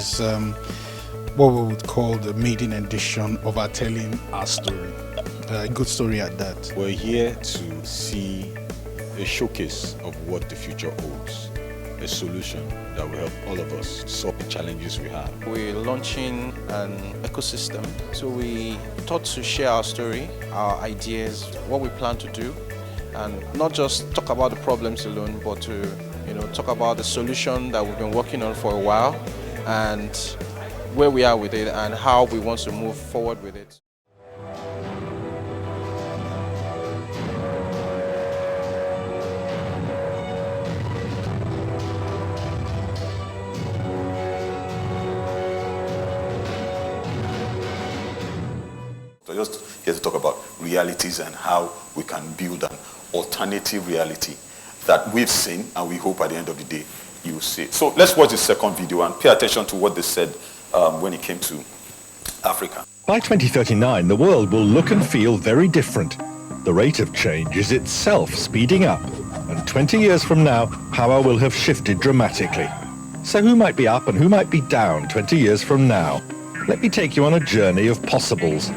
is what we would call the maiden edition of our telling our story. A good story at that. We're here to see a showcase of what the future holds, a solution that will help all of us solve the challenges we have. We're launching an ecosystem, so we thought to share our story, our ideas, what we plan to do, and not just talk about the problems alone, but to talk about the solution that we've been working on for a while and where we are with it and how we want to move forward with it. So just here to talk about realities and how we can build an alternative reality that we've seen, and we hope at the end of the day you will see it. So let's watch the second video and pay attention to what they said when it came to Africa. By 2039, the world will look and feel very different. The rate of change is itself speeding up, and 20 years from now, power will have shifted dramatically. So who might be up and who might be down 20 years from now? Let me take you on a journey of possibles.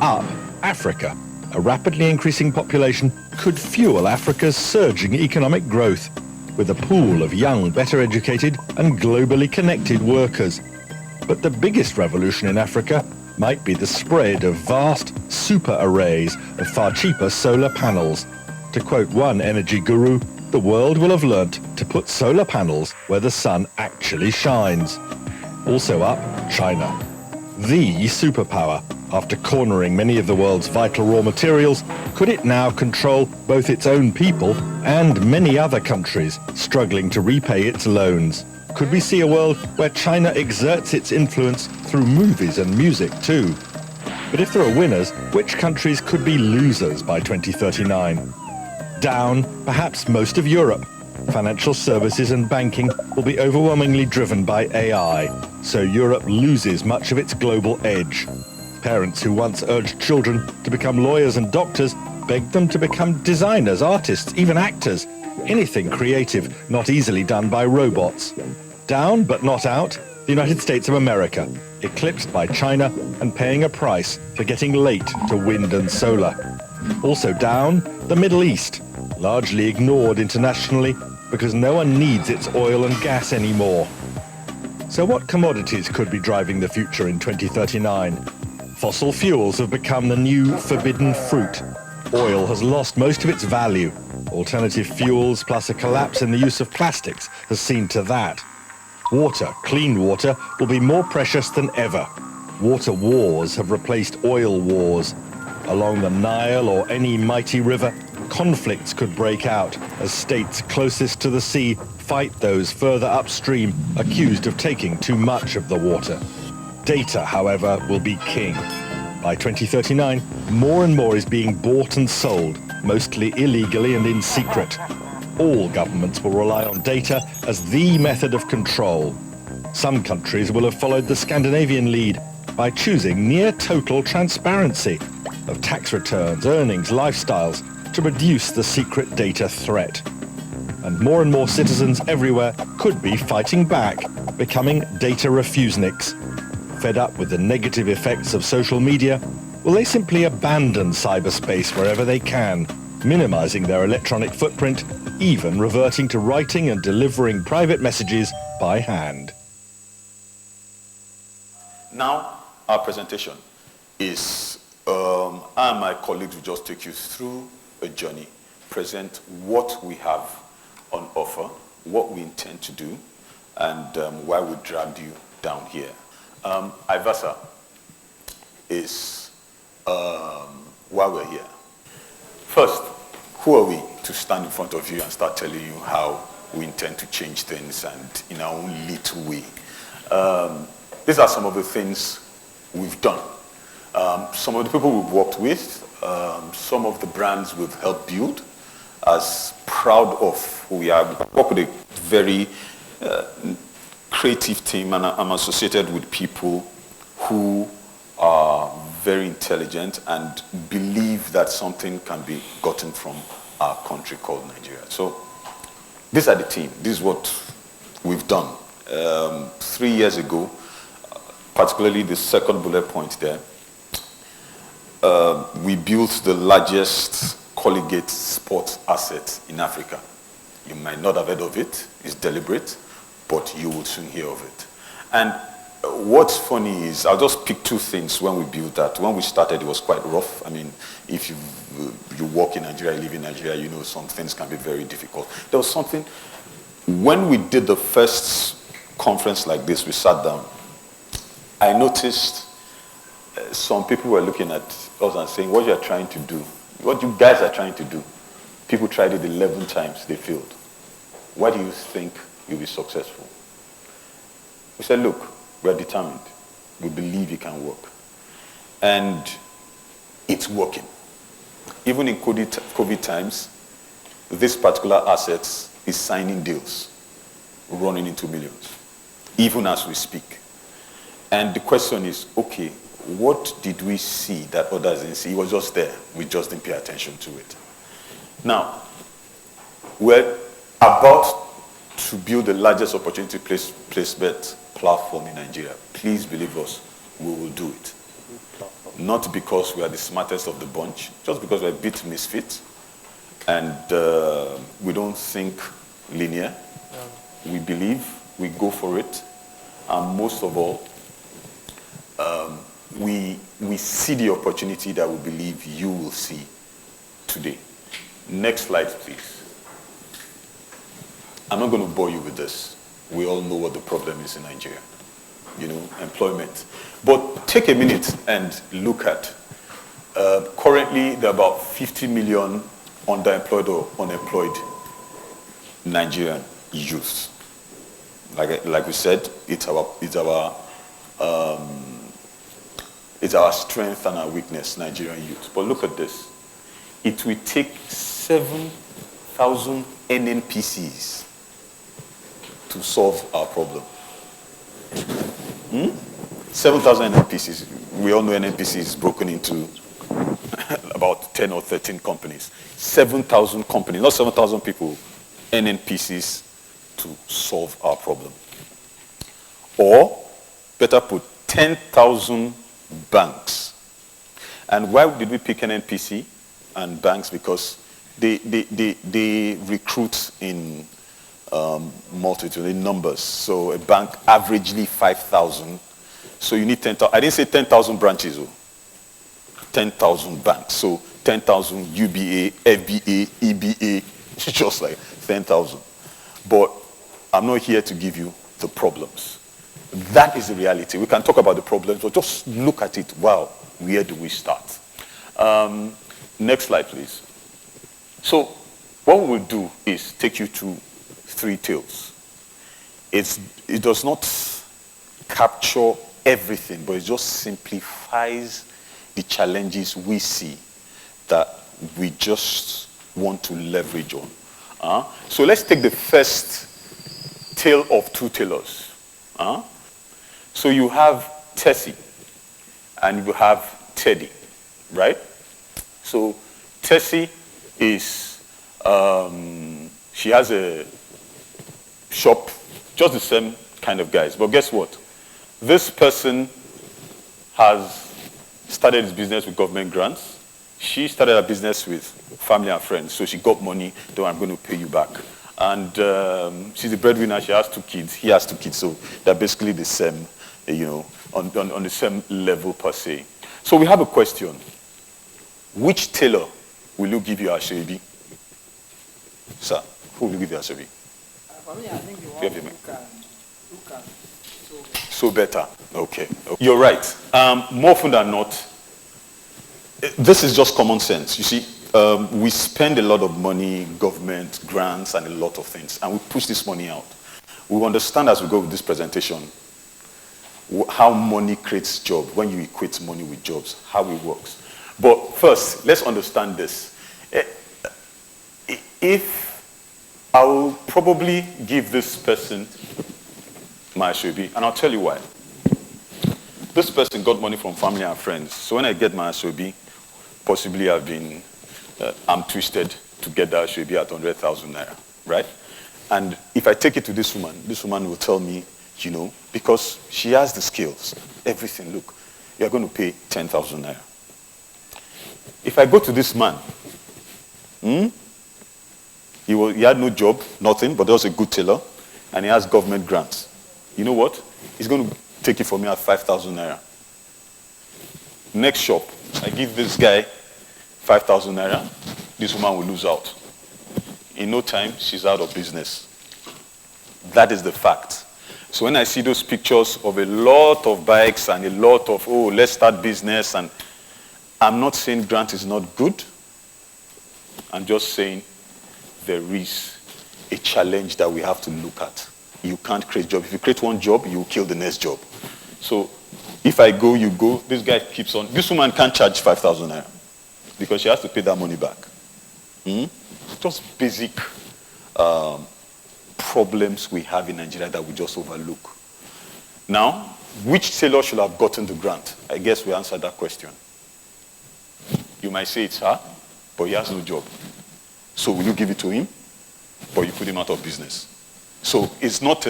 Up, Africa. A rapidly increasing population could fuel Africa's surging economic growth, with a pool of young, better educated and globally connected workers. But the biggest revolution in Africa might be the spread of vast super arrays of far cheaper solar panels. To quote one energy guru, the world will have learnt to put solar panels where the sun actually shines. Also up, China. The superpower. After cornering many of the world's vital raw materials, could it now control both its own people and many other countries struggling to repay its loans? Could we see a world where China exerts its influence through movies and music too? But if there are winners, which countries could be losers by 2039? Down, perhaps most of Europe. Financial services and banking will be overwhelmingly driven by AI, so Europe loses much of its global edge. Parents who once urged children to become lawyers and doctors begged them to become designers, artists, even actors. Anything creative, not easily done by robots. Down, but not out, the United States of America, eclipsed by China and paying a price for getting late to wind and solar. Also down, the Middle East, largely ignored internationally because no one needs its oil and gas anymore. So what commodities could be driving the future in 2039? Fossil fuels have become the new forbidden fruit. Oil has lost most of its value. Alternative fuels plus a collapse in the use of plastics has seen to that. Water, clean water, will be more precious than ever. Water wars have replaced oil wars. Along the Nile or any mighty river, conflicts could break out as states closest to the sea fight those further upstream accused of taking too much of the water. Data, however, will be king. By 2039, more and more is being bought and sold, mostly illegally and in secret. All governments will rely on data as the method of control. Some countries will have followed the Scandinavian lead by choosing near total transparency of tax returns, earnings, lifestyles to reduce the secret data threat. And more citizens everywhere could be fighting back, becoming data refuseniks. Fed up with the negative effects of social media, will they simply abandon cyberspace wherever they can, minimizing their electronic footprint, even reverting to writing and delivering private messages by hand? Now, our presentation is, I and my colleagues will just take you through a journey, present what we have on offer, what we intend to do, and why we dragged you down here. Hiversa is why we're here. First, who are we to stand in front of you and start telling you how we intend to change things and in our own little way? These are some of the things we've done. Some of the people we've worked with, some of the brands we've helped build. As proud of who we are, we work with a very creative team, and I'm associated with people who are very intelligent and believe that something can be gotten from our country called Nigeria. So these are the team. This is what we've done. 3 years ago, particularly the second bullet point there. We built the largest collegiate sports asset in Africa. You might not have heard of it. It's deliberate, but you will soon hear of it. And what's funny is, I'll just pick two things when we built that. When we started, it was quite rough. I mean, if you work in Nigeria, you live in Nigeria, you know some things can be very difficult. There was something, when we did the first conference like this, we sat down, I noticed some people were looking at us and saying, what you're trying to do, what you guys are trying to do, people tried it 11 times, they failed. Why do you think you'll be successful? We said, look, we're determined. We believe it can work. And it's working. Even in COVID times, this particular asset is signing deals, running into millions, even as we speak. And the question is, okay, what did we see that others didn't see? It was just there. We just didn't pay attention to it. Now, we're about to build the largest opportunity placement platform in Nigeria. Please believe us, we will do it. Not because we are the smartest of the bunch, just because we're a bit misfit and we don't think linear. We believe, we go for it, and most of all, we see the opportunity that we believe you will see today. Next slide, please. I'm not going to bore you with this. We all know what the problem is in Nigeria. You know, employment. But take a minute and look at, currently there are about 50 million underemployed or unemployed Nigerian youth. Like we said, it's our strength and our weakness, Nigerian youth. But look at this. It will take 7,000 NNPCs to solve our problem. 7,000 NNPCs. We all know NNPC is broken into about 10 or 13 companies. 7,000 companies, not 7,000 people, NNPCs to solve our problem. Or, better put, 10,000 banks. And why did we pick NNPC and banks? Because they recruit in multitude, in numbers. So a bank averagely 5,000. So you need 10,000. I didn't say 10,000 branches. 10,000 banks. So 10,000 UBA, FBA, EBA, just like 10,000. But I'm not here to give you the problems. That is the reality. We can talk about the problems, but just look at it. Wow, where do we start? Next slide, please. So what we will do is take you to three tales. It does not capture everything, but it just simplifies the challenges we see that we just want to leverage on. So let's take the first tale of two tailors. So you have Tessie and you have Teddy, right? So Tessie is, she has a shop, just the same kind of guys. But guess what? This person has started his business with government grants. She started a business with family and friends. So she got money, then I'm going to pay you back. And she's a breadwinner, she has 2 kids, he has 2 kids. So they're basically the same, you know, on the same level per se. So we have a question. Which tailor will you give your Ashebi? Sir, who will you give your Ashebi? For me, I think the one who can so better. Okay. You're right. More often than not, this is just common sense. You see, we spend a lot of money, government, grants, and a lot of things, and we push this money out. We understand as we go with this presentation how money creates jobs, when you equate money with jobs, how it works. But first, let's understand this. If I will probably give this person my Ashobi, and I'll tell you why. This person got money from family and friends. So when I get my Ashobi, possibly I'm twisted to get that Ashobi at 100,000 naira, right? And if I take it to this woman will tell me because she has the skills, everything. Look, you're going to pay 10,000 naira. If I go to this man, he had no job, nothing, but he was a good tailor, and he has government grants. You know what? He's going to take it from me at 5,000 naira. Next shop, I give this guy 5,000 naira. This woman will lose out. In no time, she's out of business. That is the fact. So when I see those pictures of a lot of bikes and a lot of, let's start business, and I'm not saying grant is not good. I'm just saying there is a challenge that we have to look at. You can't create job. If you create one job, you kill the next job. So if I go, you go, this guy keeps on. This woman can't charge 5,000 naira because she has to pay that money back. Just basic problems we have in Nigeria that we just overlook. Now, which tailor should have gotten the grant? I guess we answered that question. You might say it's her, but he has no job. So will you give it to him? But you put him out of business. So it's not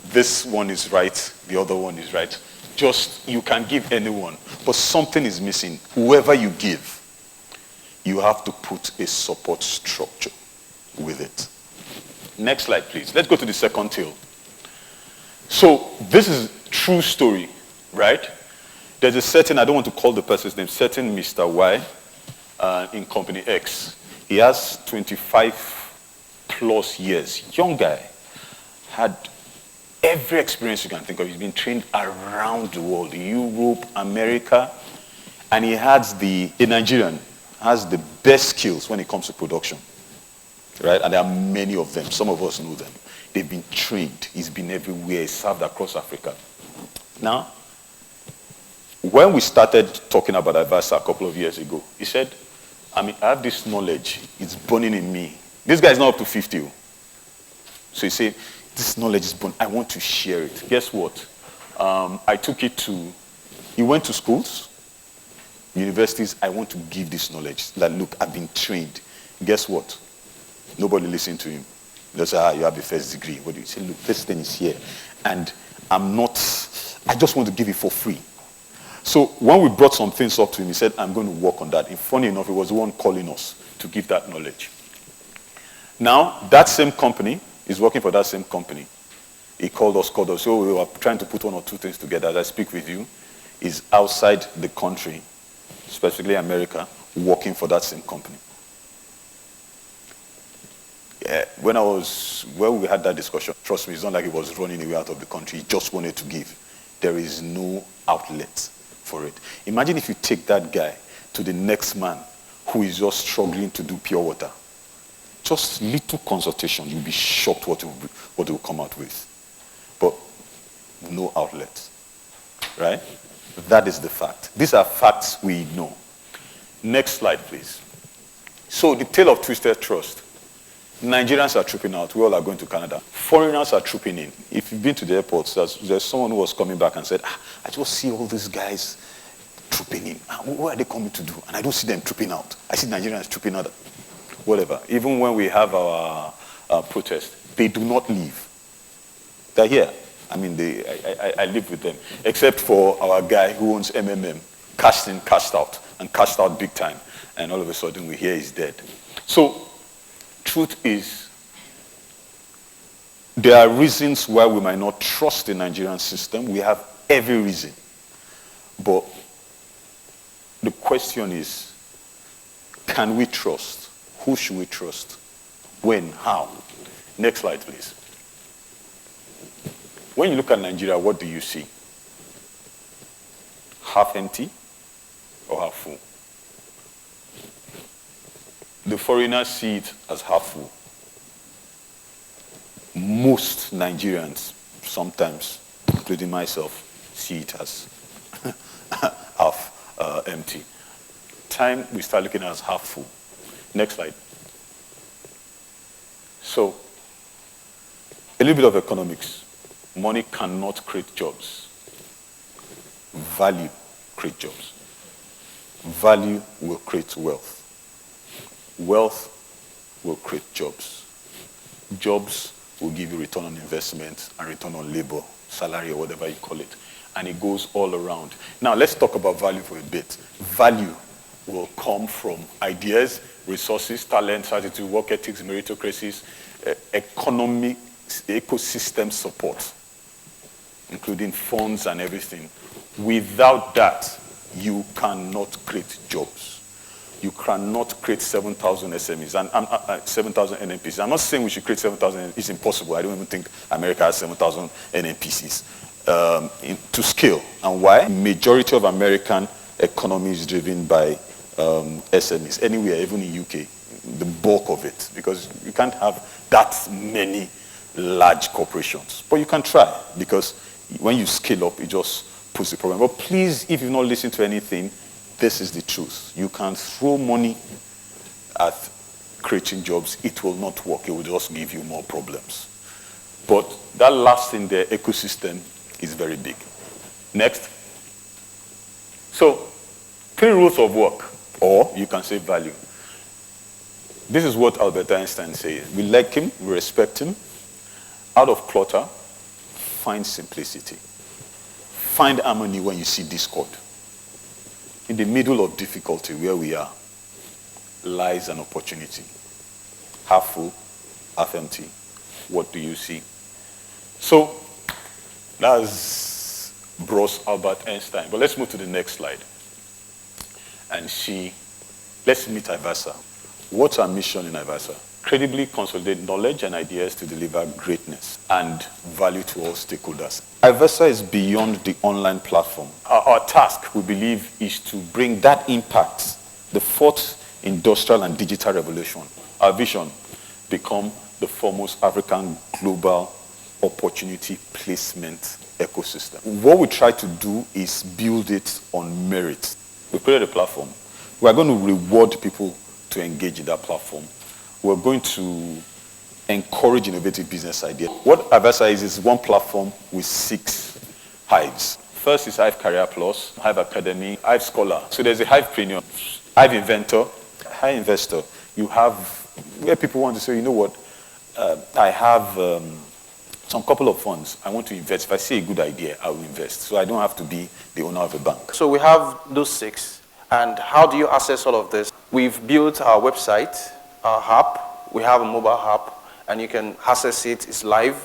this one is right, the other one is right. Just, you can give anyone, but something is missing. Whoever you give, you have to put a support structure with it. Next slide, please. Let's go to the second tale. So this is a true story, right? There's a certain, I don't want to call the person's name, certain Mr. Y in company X. He has 25 plus years. Young guy. Had every experience you can think of. He's been trained around the world, Europe, America. And he has a Nigerian, has the best skills when it comes to production. Right? And there are many of them. Some of us know them. They've been trained. He's been everywhere. He's served across Africa. Now, when we started talking about Hiversa a couple of years ago, he said, I have this knowledge. It's burning in me. This guy is not up to 50. So he said, this knowledge is burning. I want to share it. Guess what? I took it to, he went to schools, universities. I want to give this knowledge. That, look, I've been trained. Guess what? Nobody listened to him. They say, you have the first degree. What do you say? Look, this thing is here. And I just want to give it for free. So when we brought some things up to him, he said, I'm going to work on that. And funny enough, he was the one calling us to give that knowledge. Now, that same company is working for that same company. He called us. So we were trying to put one or two things together. As I speak with you, is outside the country, specifically America, working for that same company. Yeah, when we had that discussion, trust me, it's not like he was running away out of the country. He just wanted to give. There is no outlet for it. Imagine if you take that guy to the next man who is just struggling to do pure water. Just little consultation, you'll be shocked what it will come out with. But no outlet, right? That is the fact. These are facts we know. Next slide, please. So the tale of twisted trust. Nigerians are trooping out. We all are going to Canada. Foreigners are trooping in. If you've been to the airports, there's someone who was coming back and said, I just see all these guys trooping in. What are they coming to do? And I don't see them trooping out. I see Nigerians trooping out. Whatever. Even when we have our protest, they do not leave. They're here. I live with them. Except for our guy who owns MMM. Cashed in, cashed out. And cashed out big time. And all of a sudden we hear he's dead. So, truth is, there are reasons why we might not trust the Nigerian system. We have every reason. But the question is, can we trust? Who should we trust? When? How? Next slide, please. When you look at Nigeria, what do you see? Half empty or half full? The foreigners see it as half full. Most Nigerians, sometimes, including myself, see it as half empty. Time we start looking at it as half full. Next slide. So, a little bit of economics. Money cannot create jobs. Value creates jobs. Value will create wealth. Wealth will create jobs. Jobs will give you return on investment and return on labor, salary or whatever you call it. And it goes all around. Now let's talk about value for a bit. Value will come from ideas, resources, talents, attitude, work ethics, meritocracies, economic, ecosystem support, including funds and everything. Without that, you cannot create jobs. You cannot create 7,000 SMEs and 7,000 NNPCs. I'm not saying we should create 7,000. It's impossible. I don't even think America has 7,000 NNPCs to scale. And why? Majority of American economy is driven by SMEs. Anywhere, even in UK, the bulk of it, because you can't have that many large corporations. But you can try, because when you scale up, it just puts the problem. But please, if you've not listened to anything, this is the truth. You can throw money at creating jobs. It will not work. It will just give you more problems. But that last thing there, ecosystem, is very big. Next. So, 3 rules of work, or you can say value. This is what Albert Einstein says. We like him, we respect him. Out of clutter, find simplicity. Find harmony when you see discord. In the middle of difficulty, where we are, lies an opportunity. Half full, half empty. What do you see? So, that's Bros Albert Einstein. But let's move to the next slide. And let's meet Hiversa. What's our mission in Hiversa? Credibly consolidate knowledge and ideas to deliver greatness and value to all stakeholders. Hiversa is beyond the online platform. Our task, we believe, is to bring that impact, the 4th industrial and digital revolution. Our vision, become the foremost African global opportunity placement ecosystem. What we try to do is build it on merit. We created a platform. We are going to reward people to engage in that platform. We're going to encourage innovative business ideas. What Hiversa is one platform with 6 hives. First is Hive Career Plus, Hive Academy, Hive Scholar. So there's a Hive Premium, Hive Inventor, Hive Investor. You have where people want to say, you know what, I have some couple of funds. I want to invest. If I see a good idea, I will invest. So I don't have to be the owner of a bank. So we have those 6. And how do you access all of this? We've built our website, our app. We have a mobile app, and you can access it. It's live,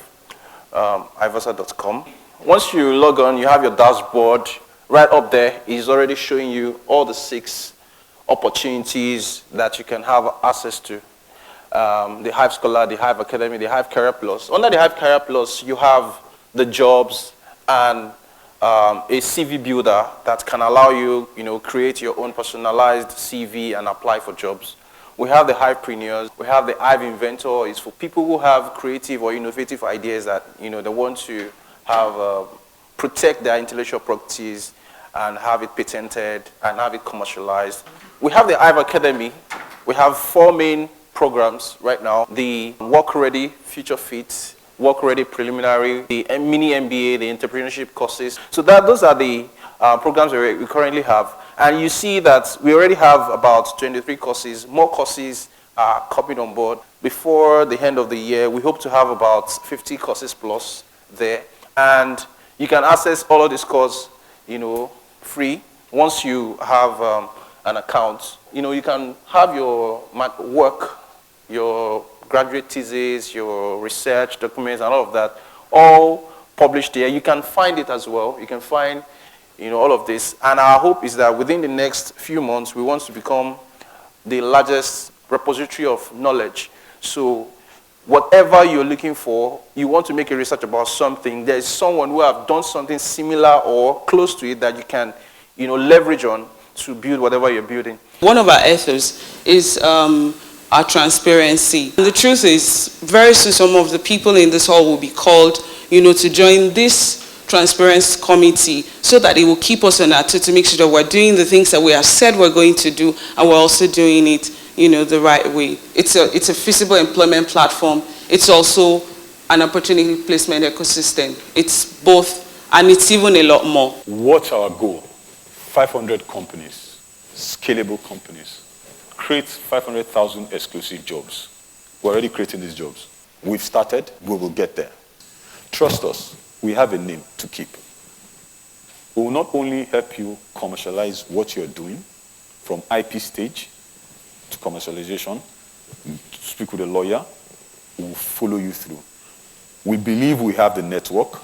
hiversa.com. Once you log on, you have your dashboard. Right up there is already showing you all the 6 opportunities that you can have access to. The Hive Scholar, the Hive Academy, the Hive Career Plus. Under the Hive Career Plus, you have the jobs and a CV builder that can allow you, create your own personalized CV and apply for jobs. We have the Hivepreneurs. We have the Hive Inventor. It's for people who have creative or innovative ideas that, they want to have, protect their intellectual properties and have it patented and have it commercialized. We have the Hive Academy. We have 4 main programs right now. The Work Ready, Future Fit, Work Ready Preliminary, the Mini MBA, the entrepreneurship courses. So those are the programs we currently have. And you see that we already have about 23 courses. More courses are coming on board. Before the end of the year, we hope to have about 50 courses plus there. And you can access all of these courses, free. Once you have an account, you can have your work, your graduate thesis, your research documents, and all of that, all published there. You can find it as well. You can find, all of this. And our hope is that within the next few months, we want to become the largest repository of knowledge. So whatever you're looking for, you want to make a research about something, there's someone who have done something similar or close to it that you can, leverage on to build whatever you're building. One of our ethos is our transparency. And the truth is, very soon some of the people in this hall will be called, to join this transparency committee so that it will keep us on our toes to make sure that we're doing the things that we have said we're going to do, and we're also doing it, the right way. It's a feasible employment platform. It's also an opportunity placement ecosystem. It's both, and it's even a lot more. What's our goal? 500 companies, scalable companies. Create 500,000 exclusive jobs. We're already creating these jobs. We've started, we will get there. Trust us, we have a name to keep. We will not only help you commercialize what you're doing from IP stage to commercialization, speak with a lawyer, we will follow you through. We believe we have the network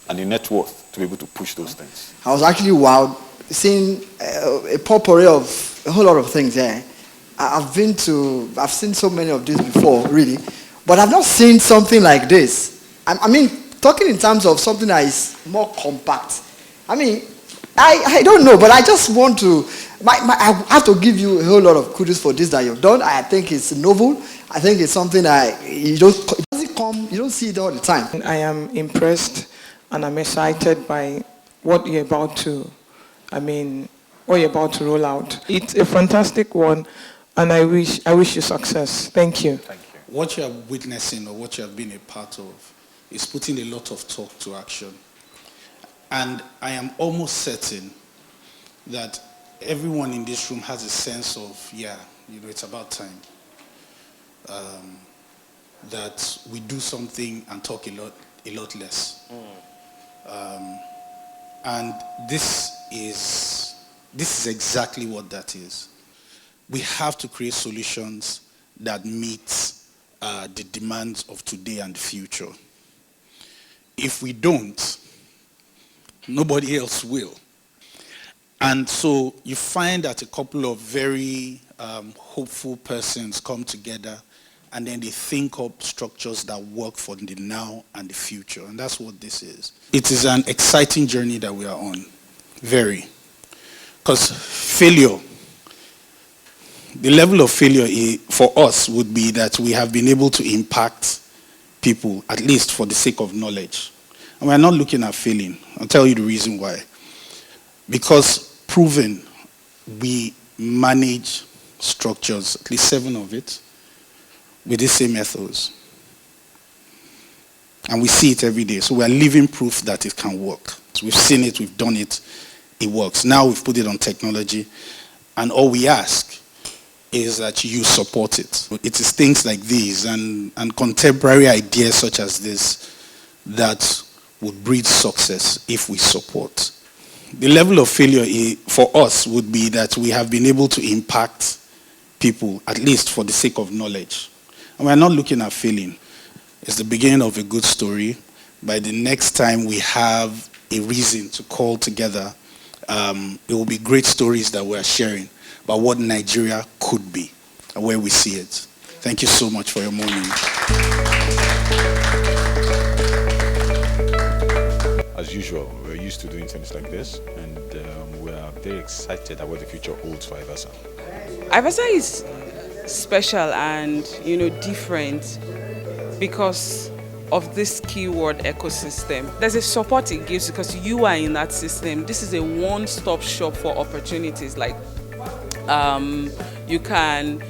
and the net worth to be able to push those things. I was actually wowed seeing a potpourri of a whole lot of things there. I've seen so many of these before, really, but I've not seen something like this. I mean, talking in terms of something that is more compact. I mean, I don't know, but I just want to, I have to give you a whole lot of kudos for this that you've done. I think it's novel. I think it's something that you don't see it all the time. I am impressed and I'm excited by what you're about to roll out. It's a fantastic one, and I wish you success. Thank you. Thank you. What you are witnessing or what you have been a part of is putting a lot of talk to action. And I am almost certain that everyone in this room has a sense of, it's about time. That we do something and talk a lot less. And this is exactly what that is. We have to create solutions that meet the demands of today and the future. If we don't, nobody else will. And so you find that a couple of very hopeful persons come together and then they think up structures that work for the now and the future. And that's what this is. It is an exciting journey that we are on. Very. Because failure, the level of failure for us would be that we have been able to impact people, at least for the sake of knowledge. And we're not looking at failing. I'll tell you the reason why. Because proven, we manage structures, at least 7 of it, with the same methods. And we see it every day. So we're living proof that it can work. So we've seen it, we've done it, it works. Now we've put it on technology, and all we ask is that you support it. It is things like these and contemporary ideas such as this that would breed success if we support. The level of failure for us would be that we have been able to impact people, at least for the sake of knowledge. And we're not looking at failing. It's the beginning of a good story. By the next time we have a reason to call together, it will be great stories that we're sharing about what Nigeria could be and where we see it. Thank you so much for your morning. As usual, we're used to doing things like this, and we are very excited about what the future holds for Hiversa. Hiversa is special and, different because of this keyword ecosystem. There's a support it gives because you are in that system. This is a one-stop shop for opportunities. Like you can,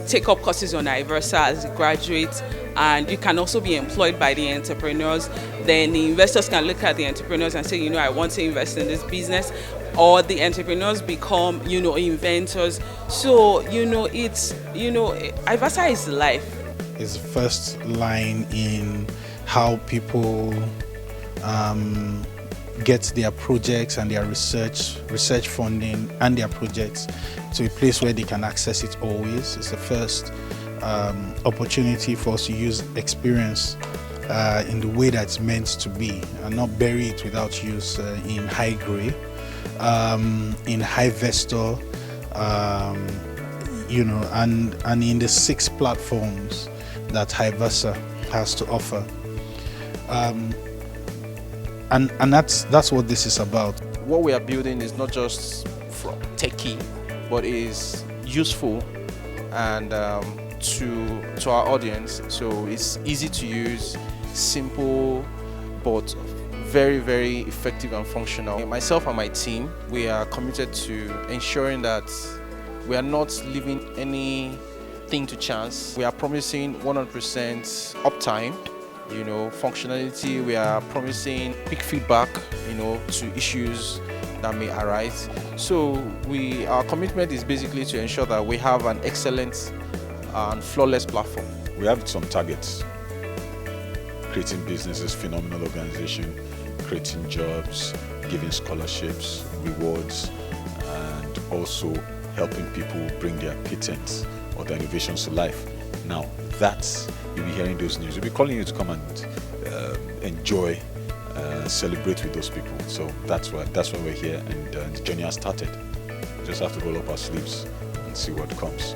take up courses on Hiversa as a graduate, and you can also be employed by the entrepreneurs. Then the investors can look at the entrepreneurs and say, I want to invest in this business. Or the entrepreneurs become, inventors. So, it's, Hiversa is life. It's the first line in how people get their projects and their research funding and their projects to a place where they can access it always. It's the first opportunity for us to use experience in the way that's meant to be and not bury it without use in high grade, in Hiversa, and in the 6 platforms that Hiversa has to offer. And that's what this is about. What we are building is not just techie, but is useful and to our audience. So it's easy to use, simple, but very, very effective and functional. Myself and my team, we are committed to ensuring that we are not leaving anything to chance. We are promising 100% uptime, functionality. We are promising quick feedback, to issues that may arise. So our commitment is basically to ensure that we have an excellent and flawless platform. We have some targets creating businesses, phenomenal organization, creating jobs, giving scholarships, rewards, and also helping people bring their patents or their innovations to life. Now, you'll be hearing those news. We'll be calling you to come and enjoy, celebrate with those people. So that's why we're here, and the journey has started. We just have to roll up our sleeves and see what comes.